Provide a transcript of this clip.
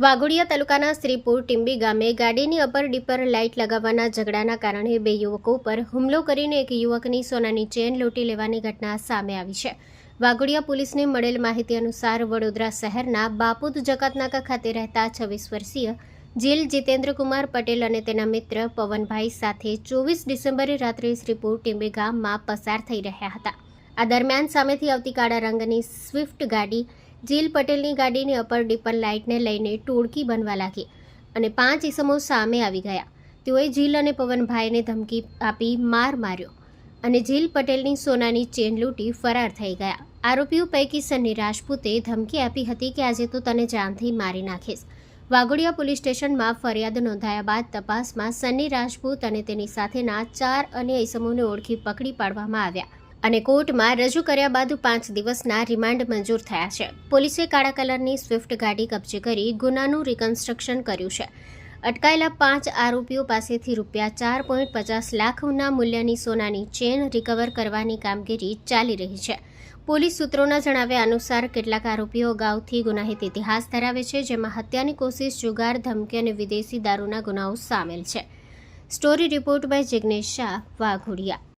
વાઘોડિયા તાલુકાના શ્રીપુર ટીંબી ગામે ગાડીની અપર ડીપર લાઇટ લગાવવાના ઝઘડાના કારણે બે યુવકો પર હુમલો કરીને એક યુવકની સોનાની ચેન લૂંટી લેવાની ઘટના સામે આવી છે. વાઘોડિયા પોલીસને મળેલ માહિતી અનુસાર વડોદરા શહેરના બાપુદ જકાતનાકા ખાતે રહેતા 26 વર્ષીય જીલ જીતેન્દ્રકુમાર પટેલ અને તેના મિત્ર પવનભાઈ સાથે 24 ડિસેમ્બરે રાત્રે શ્રીપુર ટીંબી ગામમાં પસાર થઈ રહ્યા હતા. આ દરમિયાન સામેથી આવતી કાળા રંગની સ્વિફ્ટ ગાડી જીલ પટેલની ગાડીની અપર ડીપર લાઇટને લઈને ટોળકી બનવા લાગી અને 5 ઈસમો સામે આવી ગયા. તેઓએ જીલ અને પવનભાઈને ધમકી આપી માર માર્યો અને જીલ પટેલની સોનાની ચેન લૂંટી ફરાર થઈ ગયા. આરોપીઓ પૈકી સન્ની રાજપૂતે ધમકી આપી હતી કે આજે તો તને જાનથી મારી નાખીશ. વાઘોડિયા પોલીસ સ્ટેશનમાં ફરિયાદ નોંધાયા બાદ તપાસમાં સન્ની રાજપૂત અને તેની સાથેના 4 અન્ય ઈસમોને ઓળખી પકડી પાડવામાં આવ્યા અને કોર્ટમાં રજૂ કર્યા બાદ 5 દિવસના રિમાન્ડ મંજૂર થયા છે. પોલીસે કાળા કલરની સ્વિફ્ટ ગાડી કબજે કરી ગુનાનું રિકન્સ્ટ્રક્શન કર્યું છે. અટકાયેલા 5 આરોપીઓ પાસેથી ₹4.50 લાખના મૂલ્યની સોનાની ચેન રિકવર કરવાની કામગીરી ચાલી રહી છે. પોલીસ સૂત્રોના જણાવ્યા અનુસાર કેટલાક આરોપીઓ અગાઉથી ગુનાહિત ઇતિહાસ ધરાવે છે, જેમાં હત્યાની કોશિશ, જુગાર, ધમકી અને વિદેશી દારૂના ગુનાઓ સામેલ છે. Story report by Jignesh Shah, Waghodia.